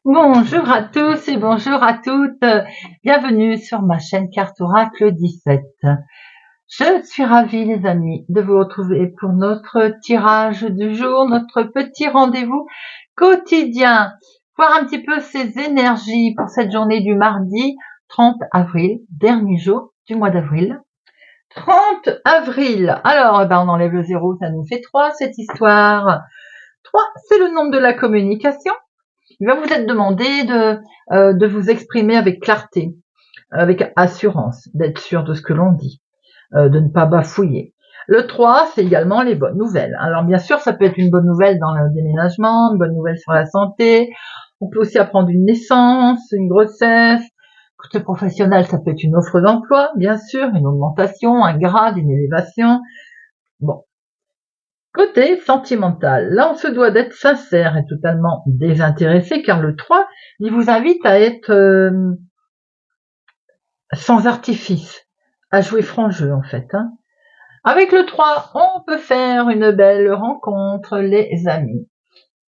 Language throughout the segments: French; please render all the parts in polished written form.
Bonjour à tous et bonjour à toutes. Bienvenue sur ma chaîne Carte Oracle 17. Je suis ravie les amis de vous retrouver pour notre tirage du jour, notre petit rendez-vous quotidien. Voir un petit peu ces énergies pour cette journée du mardi 30 avril, dernier jour du mois d'avril. 30 avril. Alors, on enlève le 0, ça nous fait 3 cette histoire. 3, c'est le nombre de la communication. Il va vous être demandé de vous exprimer avec clarté, avec assurance, d'être sûr de ce que l'on dit, de ne pas bafouiller. Le 3, c'est également les bonnes nouvelles. Alors bien sûr, ça peut être une bonne nouvelle dans le déménagement, une bonne nouvelle sur la santé. On peut aussi apprendre une naissance, une grossesse. Côté professionnel, ça peut être une offre d'emploi, bien sûr, une augmentation, un grade, une élévation. Bon. Côté sentimental, là on se doit d'être sincère et totalement désintéressé car le 3, il vous invite à être sans artifice, à jouer franc jeu en fait. Avec le 3, on peut faire une belle rencontre les amis.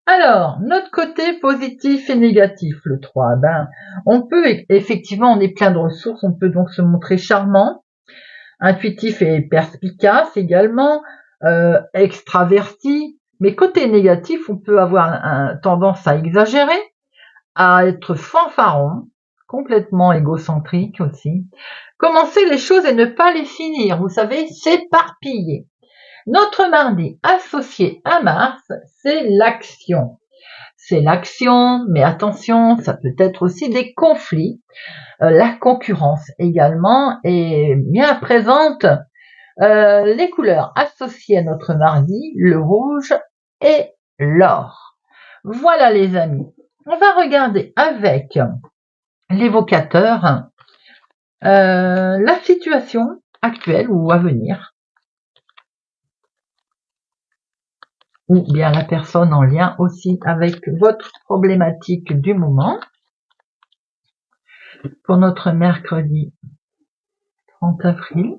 Alors, notre côté positif et négatif, le 3, on peut effectivement, on est plein de ressources, on peut donc se montrer charmant, intuitif et perspicace également, extraverti. Mais côté négatif, on peut avoir tendance à exagérer, à être fanfaron, complètement égocentrique aussi. Commencer les choses et ne pas les finir, vous savez, s'éparpiller. Notre mardi associé à Mars, c'est l'action. C'est l'action, mais attention, ça peut être aussi des conflits. La concurrence également est bien présente. Les couleurs associées à notre mardi, le rouge et l'or. Voilà les amis. On va regarder avec l'évocateur la situation actuelle ou à venir, ou bien la personne en lien aussi avec votre problématique du moment. Pour notre mercredi 30 avril.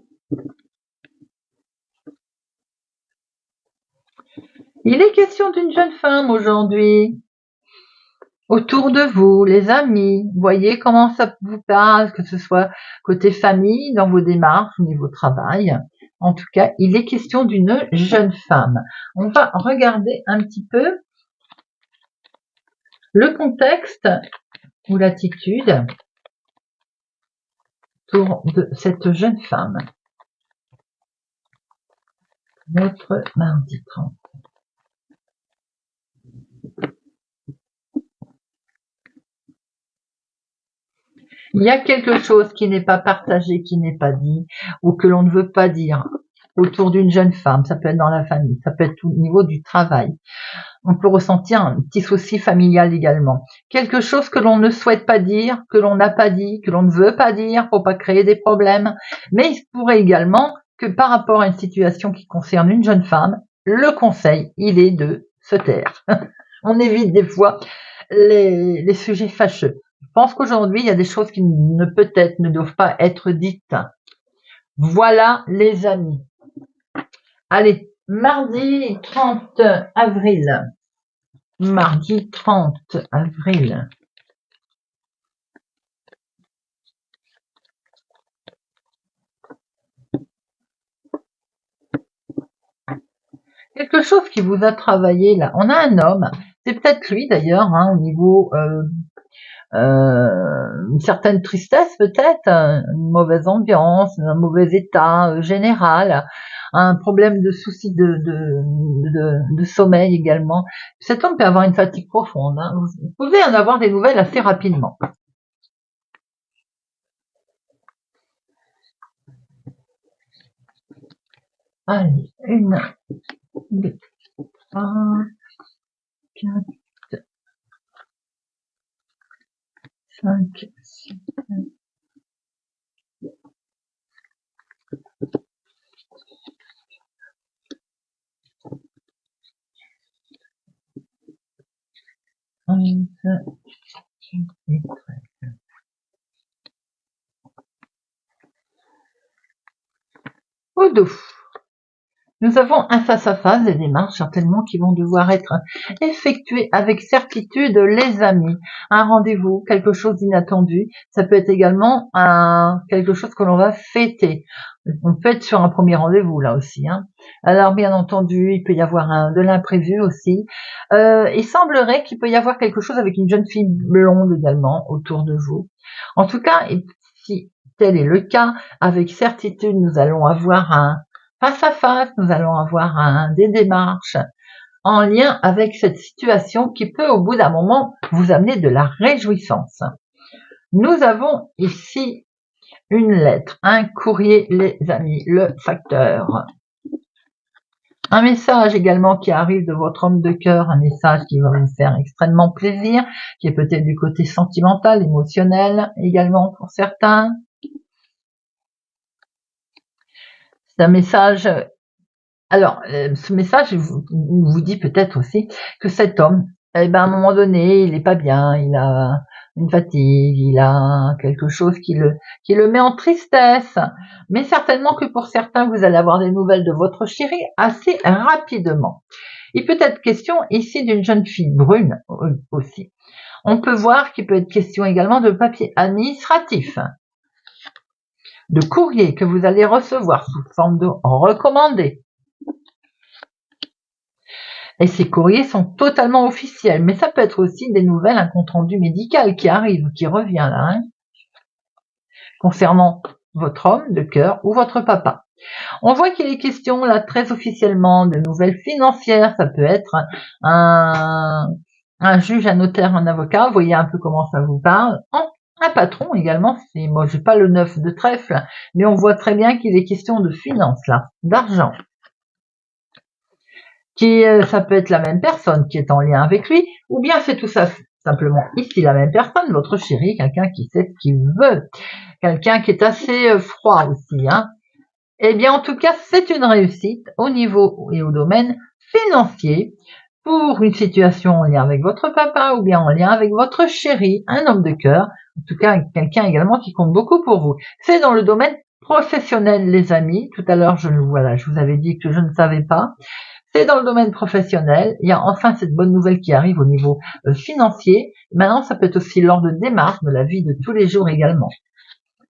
Il est question d'une jeune femme aujourd'hui. Autour de vous, les amis, voyez comment ça vous parle, que ce soit côté famille, dans vos démarches, au niveau travail. En tout cas, il est question d'une jeune femme. On va regarder un petit peu le contexte ou l'attitude autour de cette jeune femme. Notre mardi 30. Il y a quelque chose qui n'est pas partagé, qui n'est pas dit, ou que l'on ne veut pas dire autour d'une jeune femme. Ça peut être dans la famille, ça peut être au niveau du travail. On peut ressentir un petit souci familial également. Quelque chose que l'on ne souhaite pas dire, que l'on n'a pas dit, que l'on ne veut pas dire pour pas créer des problèmes. Mais il se pourrait également que par rapport à une situation qui concerne une jeune femme, le conseil, il est de se taire. On évite des fois les sujets fâcheux. Je pense qu'aujourd'hui, il y a des choses qui peut-être ne doivent pas être dites. Voilà les amis. Allez, mardi 30 avril. Mardi 30 avril. Quelque chose qui vous a travaillé là. On a un homme. C'est peut-être lui d'ailleurs, au niveau une certaine tristesse peut-être, une mauvaise ambiance, un mauvais état général, un problème de souci de sommeil également. Cet homme peut avoir une fatigue profonde. Vous pouvez en avoir des nouvelles assez rapidement. Allez, 1, 2, 3, 4, 5, 6, 11 et 13. Au dos. Nous avons un face-à-face, des démarches certainement qui vont devoir être effectuées avec certitude, les amis. Un rendez-vous, quelque chose d'inattendu. Ça peut être également quelque chose que l'on va fêter. On fête sur un premier rendez-vous là aussi. Alors bien entendu, il peut y avoir de l'imprévu aussi. Il semblerait qu'il peut y avoir quelque chose avec une jeune fille blonde également autour de vous. En tout cas, si tel est le cas, avec certitude, nous allons avoir un face à face, nous allons avoir des démarches en lien avec cette situation qui peut au bout d'un moment vous amener de la réjouissance. Nous avons ici une lettre, un courrier, les amis, le facteur. Un message également qui arrive de votre homme de cœur, un message qui va vous faire extrêmement plaisir, qui est peut-être du côté sentimental, émotionnel également pour certains. C'est un message. Alors, ce message vous dit peut-être aussi que cet homme, à un moment donné, il est pas bien, il a une fatigue, il a quelque chose qui le met en tristesse. Mais certainement que pour certains, vous allez avoir des nouvelles de votre chéri assez rapidement. Il peut être question ici d'une jeune fille brune aussi. On peut voir qu'il peut être question également de papier administratif, de courrier que vous allez recevoir sous forme de recommandé. Et ces courriers sont totalement officiels, mais ça peut être aussi des nouvelles, un compte rendu médical qui arrive, qui revient là, concernant votre homme de cœur ou votre papa. On voit qu'il est question là très officiellement de nouvelles financières, ça peut être un juge, un notaire, un avocat, vous voyez un peu comment ça vous parle. Un patron également, moi j'ai pas le 9 de trèfle, mais on voit très bien qu'il est question de finances là, d'argent. Ça peut être la même personne qui est en lien avec lui, ou bien c'est tout ça simplement ici la même personne, votre chéri, quelqu'un qui sait ce qu'il veut, quelqu'un qui est assez froid aussi. Eh bien, en tout cas, c'est une réussite au niveau et au domaine financier pour une situation en lien avec votre papa ou bien en lien avec votre chéri, un homme de cœur, en tout cas quelqu'un également qui compte beaucoup pour vous. C'est dans le domaine professionnel, les amis. Tout à l'heure, je vous avais dit que je ne savais pas. C'est dans le domaine professionnel. Il y a enfin cette bonne nouvelle qui arrive au niveau financier. Maintenant, ça peut être aussi lors de démarches de la vie de tous les jours également,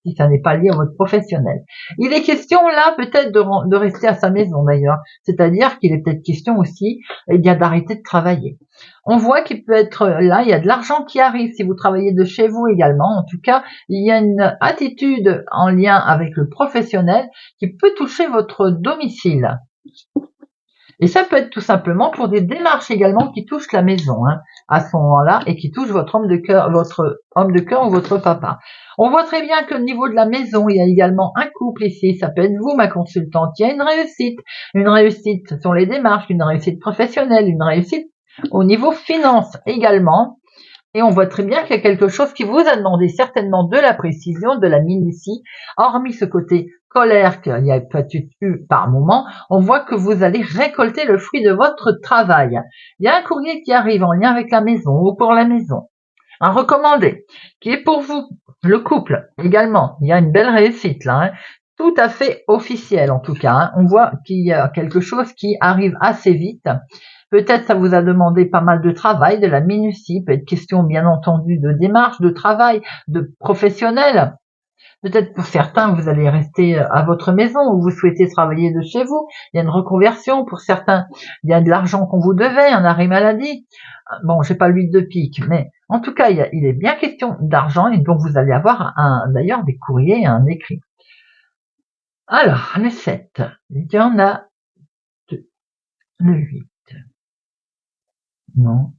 si ça n'est pas lié à votre professionnel. Il est question là peut-être de rester à sa maison d'ailleurs. C'est-à-dire qu'il est peut-être question aussi d'arrêter de travailler. On voit qu'il peut être là, il y a de l'argent qui arrive si vous travaillez de chez vous également. En tout cas, il y a une attitude en lien avec le professionnel qui peut toucher votre domicile. Et ça peut être tout simplement pour des démarches également qui touchent la maison, à ce moment-là, et qui touchent votre homme de cœur ou votre papa. On voit très bien que au niveau de la maison, il y a également un couple ici. Ça peut être vous, ma consultante. Il y a une réussite. Une réussite sur les démarches, une réussite professionnelle, une réussite au niveau finance également. Et on voit très bien qu'il y a quelque chose qui vous a demandé certainement de la précision, de la minutie, hormis ce côté colère qu'il y a peut-être eu par moment, on voit que vous allez récolter le fruit de votre travail. Il y a un courrier qui arrive en lien avec la maison ou pour la maison, un recommandé, qui est pour vous, le couple également. Il y a une belle réussite là, tout à fait officiel en tout cas. On voit qu'il y a quelque chose qui arrive assez vite. Peut-être ça vous a demandé pas mal de travail, de la minutie, peut être question bien entendu de démarche, de travail, de professionnel. Peut-être pour certains, vous allez rester à votre maison ou vous souhaitez travailler de chez vous. Il y a une reconversion pour certains. Il y a de l'argent qu'on vous devait, un arrêt maladie. Bon, j'ai pas l'huile de pique, mais en tout cas, il est bien question d'argent et donc vous allez avoir d'ailleurs des courriers, un écrit. Alors, le 7, il y en a 2. Le 8. Non.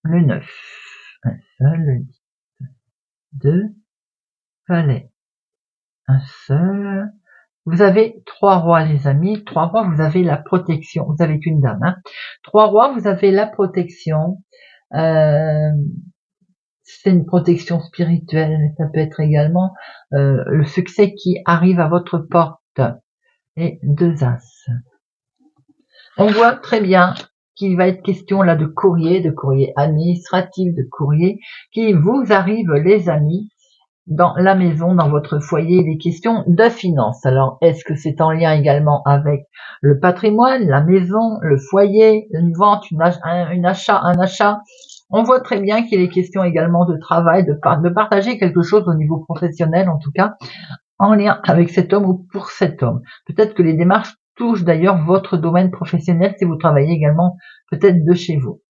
Le 9. Un seul, le 10. 2 valets. Un seul. Vous avez 3 rois, les amis. 3 rois, vous avez la protection. Vous avez qu'une dame. 3 rois, vous avez la protection. C'est une protection spirituelle, mais ça peut être également le succès qui arrive à votre porte. Et 2 as. On voit très bien qu'il va être question là de courrier administratif, de courrier qui vous arrive, les amis. dans la maison, dans votre foyer, des questions de finances. Alors, est-ce que c'est en lien également avec le patrimoine, la maison, le foyer, une vente, un achat? On voit très bien qu'il est question également de travail, de partager quelque chose au niveau professionnel, en tout cas, en lien avec cet homme ou pour cet homme. Peut-être que les démarches touchent d'ailleurs votre domaine professionnel si vous travaillez également peut-être de chez vous.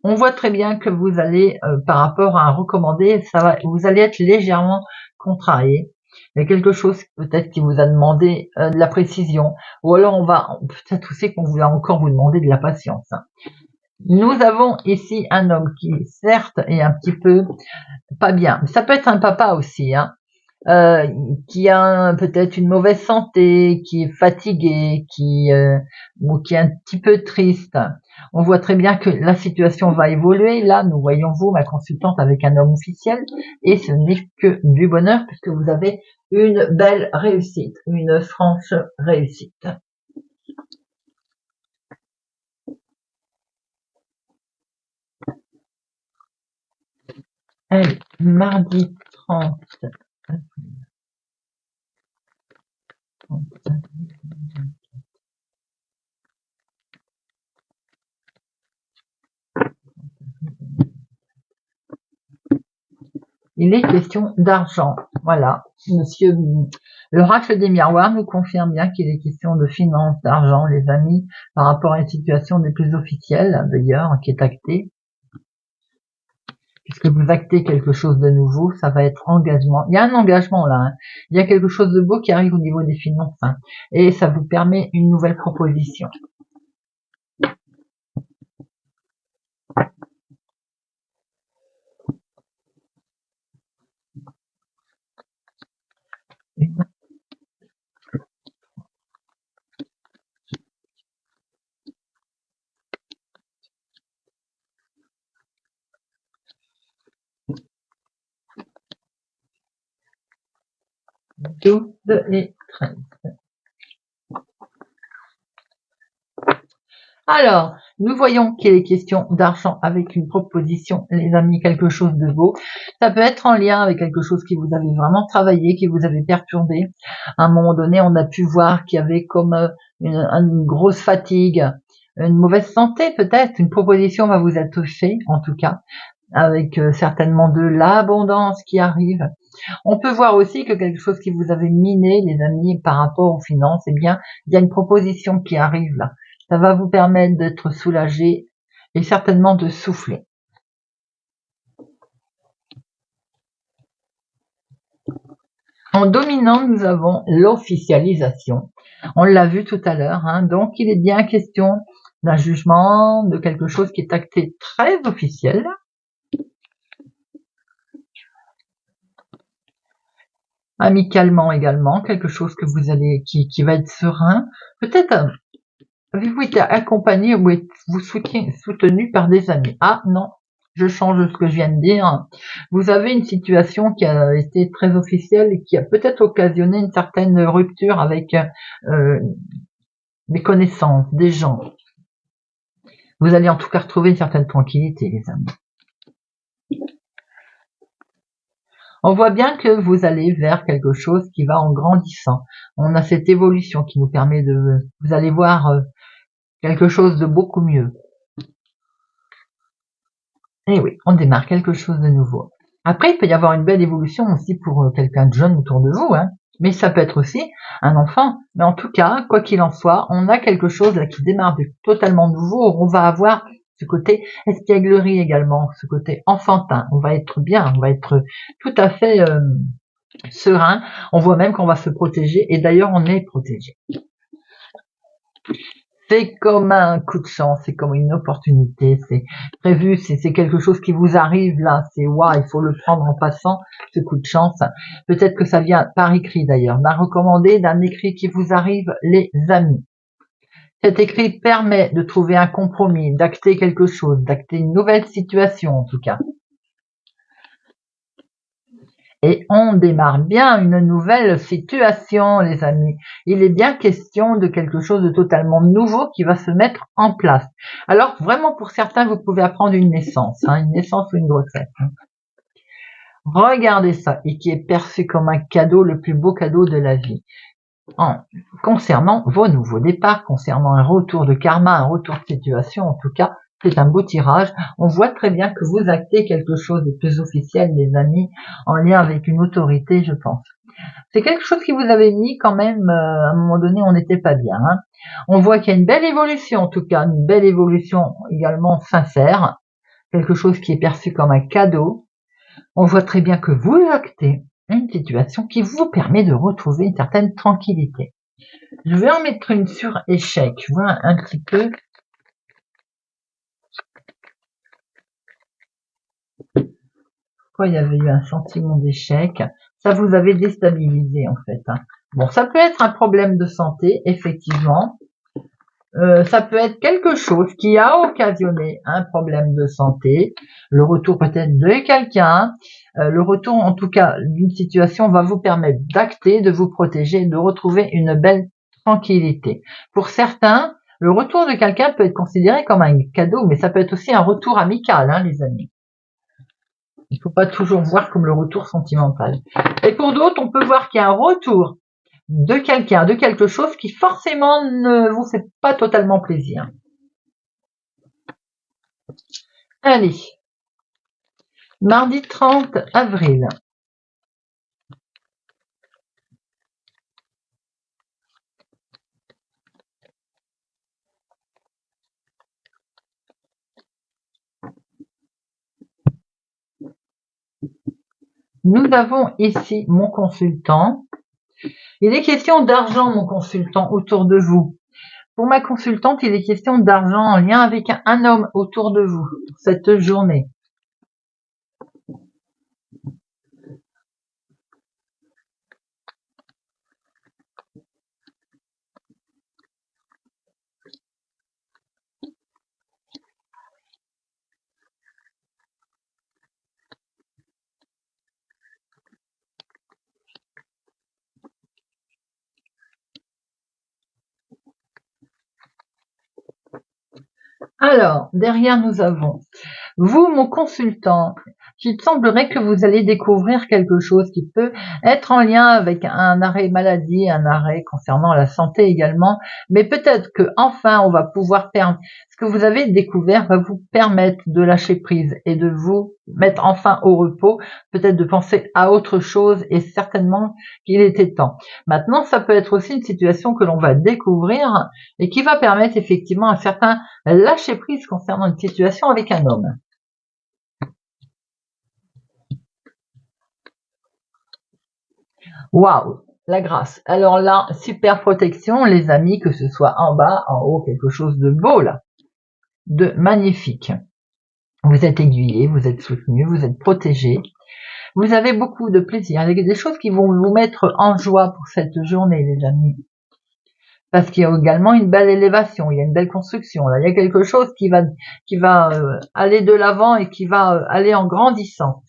On voit très bien que vous allez, par rapport à un recommandé, vous allez être légèrement contrarié. Il y a quelque chose peut-être qui vous a demandé de la précision, ou alors peut-être aussi qu'on va encore vous demander de la patience. Nous avons ici un homme qui, certes, est un petit peu pas bien. Ça peut être un papa aussi, hein, qui a peut-être une mauvaise santé, qui est fatigué, ou qui est un petit peu triste. On voit très bien que la situation va évoluer. Là, nous voyons vous, ma consultante, avec un homme officiel, et ce n'est que du bonheur puisque vous avez une belle réussite, une franche réussite. Allez, mardi 30. Il est question d'argent. Voilà. Monsieur, l'oracle des miroirs nous confirme bien qu'il est question de finances, d'argent, les amis, par rapport à une situation des plus officielle, d'ailleurs, qui est actée. Puisque vous actez quelque chose de nouveau, ça va être engagement. Il y a un engagement là. Hein. Il y a quelque chose de beau qui arrive au niveau des finances. Hein, et ça vous permet une nouvelle proposition. Douze et 13. Alors, nous voyons qu'il est question d'argent avec une proposition, les amis, quelque chose de beau. Ça peut être en lien avec quelque chose qui vous avez vraiment travaillé, qui vous avait perturbé. À un moment donné, on a pu voir qu'il y avait comme une grosse fatigue, une mauvaise santé peut-être. Une proposition va vous être faite, en tout cas, avec certainement de l'abondance qui arrive. On peut voir aussi que quelque chose qui vous avait miné, les amis, par rapport aux finances, eh bien, il y a une proposition qui arrive là. Ça va vous permettre d'être soulagé et certainement de souffler. En dominant, nous avons l'officialisation. On l'a vu tout à l'heure, hein, donc il est bien question d'un jugement, de quelque chose qui est acté très officiel. Amicalement également, quelque chose que vous allez, qui va être serein. Peut-être avez-vous été accompagné ou vous soutenu par des amis? Ah non, je change ce que je viens de dire. Vous avez une situation qui a été très officielle et qui a peut-être occasionné une certaine rupture avec des connaissances, des gens. Vous allez en tout cas retrouver une certaine tranquillité, les amis. On voit bien que vous allez vers quelque chose qui va en grandissant. On a cette évolution qui nous permet vous allez voir quelque chose de beaucoup mieux. Et oui, on démarre quelque chose de nouveau. Après, il peut y avoir une belle évolution aussi pour quelqu'un de jeune autour de vous, hein. Mais ça peut être aussi un enfant. Mais en tout cas, quoi qu'il en soit, on a quelque chose là qui démarre de totalement nouveau. On va avoir ce côté espièglerie également, ce côté enfantin. On va être bien, on va être tout à fait serein. On voit même qu'on va se protéger. Et d'ailleurs, on est protégé. C'est comme un coup de chance, c'est comme une opportunité, c'est prévu, c'est quelque chose qui vous arrive là, c'est waouh, il faut le prendre en passant, ce coup de chance. Peut-être que ça vient par écrit d'ailleurs, d'un recommandé, d'un écrit qui vous arrive, les amis. Cet écrit permet de trouver un compromis, d'acter quelque chose, d'acter une nouvelle situation en tout cas. Et on démarre bien une nouvelle situation, les amis. Il est bien question de quelque chose de totalement nouveau qui va se mettre en place. Alors, vraiment, pour certains, vous pouvez apprendre une naissance ou une grossesse. Regardez ça, et qui est perçu comme un cadeau, le plus beau cadeau de la vie. Concernant vos nouveaux départs, concernant un retour de karma, un retour de situation, en tout cas, c'est un beau tirage. On voit très bien que vous actez quelque chose de plus officiel, les amis, en lien avec une autorité, je pense. C'est quelque chose qui vous avait mis quand même, à un moment donné, on n'était pas bien. Hein. On voit qu'il y a une belle évolution, en tout cas, une belle évolution également sincère, quelque chose qui est perçu comme un cadeau. On voit très bien que vous actez une situation qui vous permet de retrouver une certaine tranquillité. Je vais en mettre une sur échec, voilà un petit peu. Pourquoi il y avait eu un sentiment d'échec? Ça vous avait déstabilisé en fait. Hein. Bon, ça peut être un problème de santé, effectivement. Ça peut être quelque chose qui a occasionné un problème de santé, le retour peut-être de quelqu'un, le retour en tout cas d'une situation va vous permettre d'acter, de vous protéger, de retrouver une belle tranquillité. Pour certains, le retour de quelqu'un peut être considéré comme un cadeau, mais ça peut être aussi un retour amical, hein, les amis. Il ne faut pas toujours voir comme le retour sentimental. Et pour d'autres, on peut voir qu'il y a un retour de quelqu'un, de quelque chose qui forcément ne vous fait pas totalement plaisir. Allez, mardi 30 avril. Nous avons ici mon consultant. Il est question d'argent, mon consultant, autour de vous. Pour ma consultante, il est question d'argent en lien avec un homme autour de vous cette journée. Alors, derrière nous avons vous, mon consultant, il semblerait que vous allez découvrir quelque chose qui peut être en lien avec un arrêt maladie, un arrêt concernant la santé également, mais peut-être que enfin on va pouvoir faire ce que vous avez découvert va vous permettre de lâcher prise et de vous mettre enfin au repos, peut-être de penser à autre chose et certainement qu'il était temps. Maintenant, ça peut être aussi une situation que l'on va découvrir et qui va permettre effectivement un certain lâcher prise concernant une situation avec un homme. Waouh, la grâce. Alors là, super protection, les amis, que ce soit en bas, en haut, quelque chose de beau là, de magnifique. Vous êtes aiguillé, vous êtes soutenu, vous êtes protégé. Vous avez beaucoup de plaisir. Il y a des choses qui vont vous mettre en joie pour cette journée, les amis. Parce qu'il y a également une belle élévation, il y a une belle construction. Là, il y a quelque chose qui va aller de l'avant et qui va aller en grandissant.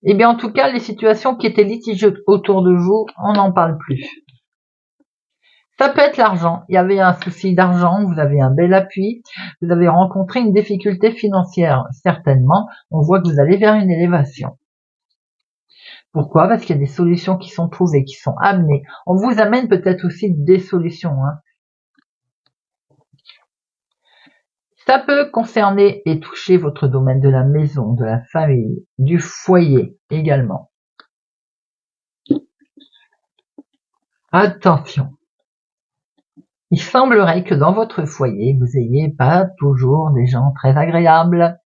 Eh bien, en tout cas, les situations qui étaient litigieuses autour de vous, on n'en parle plus. Ça peut être l'argent. Il y avait un souci d'argent, vous avez un bel appui, vous avez rencontré une difficulté financière, certainement. On voit que vous allez vers une élévation. Pourquoi? Parce qu'il y a des solutions qui sont trouvées, qui sont amenées. On vous amène peut-être aussi des solutions. Hein. Ça peut concerner et toucher votre domaine de la maison, de la famille, du foyer également. Attention. Il semblerait que dans votre foyer, vous ayez pas toujours des gens très agréables,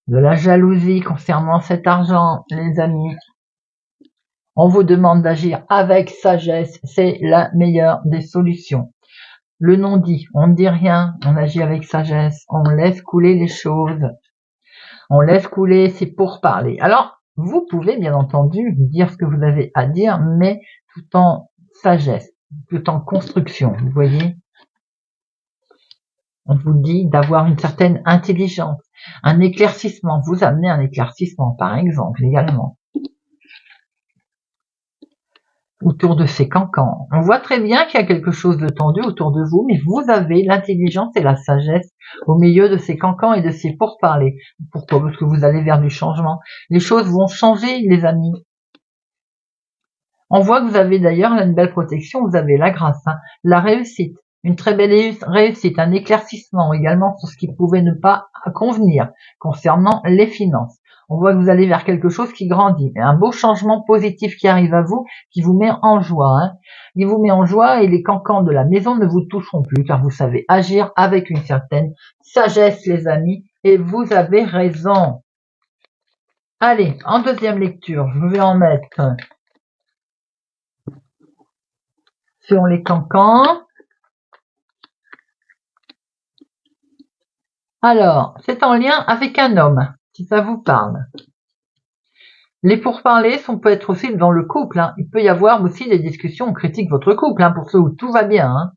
de la jalousie concernant cet argent, les amis. On vous demande d'agir avec sagesse, c'est la meilleure des solutions. Le non-dit, on ne dit rien, on agit avec sagesse, on laisse couler les choses. On laisse couler, c'est pour parler. Alors, vous pouvez bien entendu dire ce que vous avez à dire, mais tout en sagesse, tout en construction, vous voyez. On vous dit d'avoir une certaine intelligence, un éclaircissement, vous amenez un éclaircissement par exemple également. autour de ces cancans. On voit très bien qu'il y a quelque chose de tendu autour de vous, mais vous avez l'intelligence et la sagesse au milieu de ces cancans et de ces pourparlers. Pourquoi? Parce que vous allez vers du changement. Les choses vont changer, les amis. On voit que vous avez d'ailleurs une belle protection, vous avez la grâce, hein, la réussite, une très belle réussite, un éclaircissement également sur ce qui pouvait ne pas convenir concernant les finances. On voit que vous allez vers quelque chose qui grandit, un beau changement positif qui arrive à vous, qui vous met en joie. Hein. Il vous met en joie et les cancans de la maison ne vous toucheront plus car vous savez agir avec une certaine sagesse, les amis, et vous avez raison. Allez, en deuxième lecture, je vais en mettre sur les cancans. Alors, c'est en lien avec un homme, si ça vous parle. Les pourparlers peut être aussi dans le couple. Hein. Il peut y avoir aussi des discussions, on critique votre couple, hein, pour ceux où tout va bien. Hein.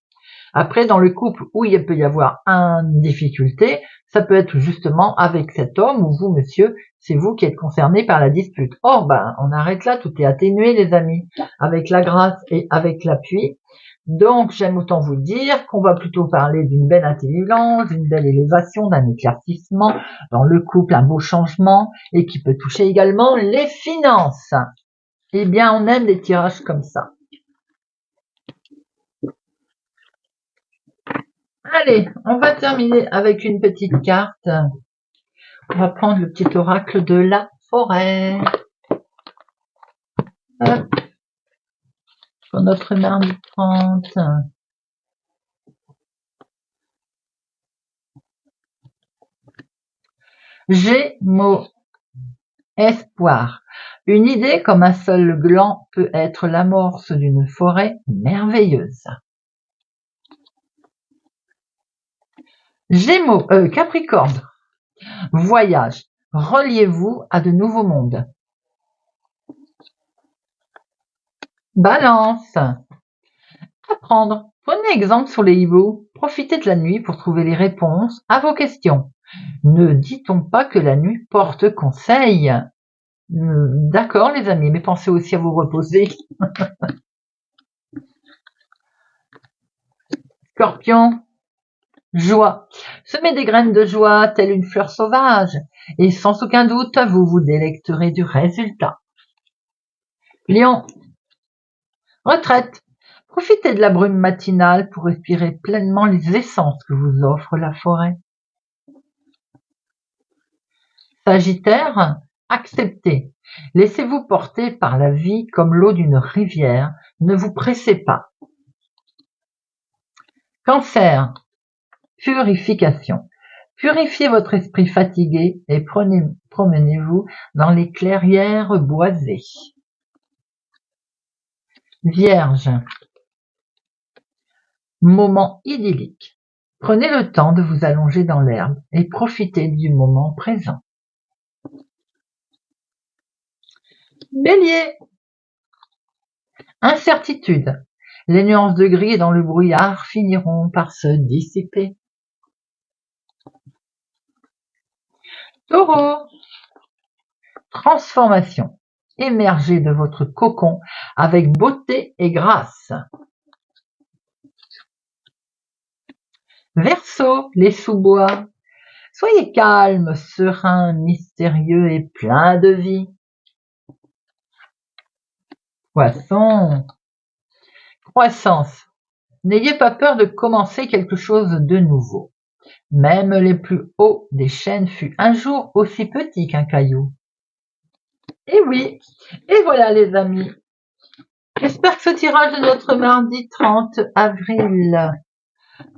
Après, dans le couple où il peut y avoir une difficulté, ça peut être justement avec cet homme ou vous, monsieur, c'est vous qui êtes concerné par la dispute. Or, on arrête là, tout est atténué, les amis, avec la grâce et avec l'appui. Donc, j'aime autant vous dire qu'on va plutôt parler d'une belle intelligence, d'une belle élévation, d'un éclaircissement dans le couple, un beau changement, et qui peut toucher également les finances. Eh bien, on aime des tirages comme ça. Allez, on va terminer avec une petite carte. On va prendre le petit oracle de la forêt. Hop. Pour notre mardi 30. Gémeaux. Espoir. Une idée comme un seul gland peut être l'amorce d'une forêt merveilleuse. Gémeaux, Capricorne. Voyage. Reliez-vous à de nouveaux mondes. Balance. Apprendre. Prenez exemple sur les hiboux. Profitez de la nuit pour trouver les réponses à vos questions. Ne dit-on pas que la nuit porte conseil? D'accord les amis, mais pensez aussi à vous reposer. Scorpion. Joie. Semez des graines de joie telle une fleur sauvage, et sans aucun doute, vous vous délecterez du résultat. Lion. Retraite. Profitez de la brume matinale pour respirer pleinement les essences que vous offre la forêt. Sagittaire. Acceptez. Laissez-vous porter par la vie comme l'eau d'une rivière. Ne vous pressez pas. Cancer. Purification. Purifiez votre esprit fatigué et promenez-vous dans les clairières boisées. Vierge. Moment idyllique. Prenez le temps de vous allonger dans l'herbe et profitez du moment présent. Bélier. Incertitude. Les nuances de gris dans le brouillard finiront par se dissiper. Taureau. Transformation. Émergez de votre cocon avec beauté et grâce. Verseau, les sous-bois. Soyez calme, serein, mystérieux et plein de vie. Poisson. Croissance. N'ayez pas peur de commencer quelque chose de nouveau. Même les plus hauts des chênes fut un jour aussi petit qu'un caillou. Et oui, et voilà les amis. J'espère que ce tirage de notre mardi 30 avril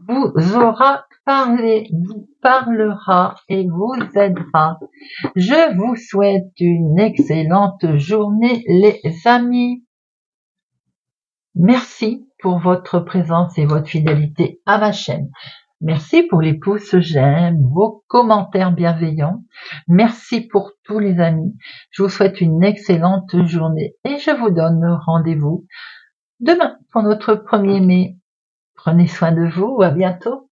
vous aura parlé, vous parlera et vous aidera. Je vous souhaite une excellente journée les amis. Merci pour votre présence et votre fidélité à ma chaîne. Merci pour les pouces j'aime, vos commentaires bienveillants. Merci pour tous les amis. Je vous souhaite une excellente journée et je vous donne rendez-vous demain pour notre 1er mai. Prenez soin de vous, à bientôt.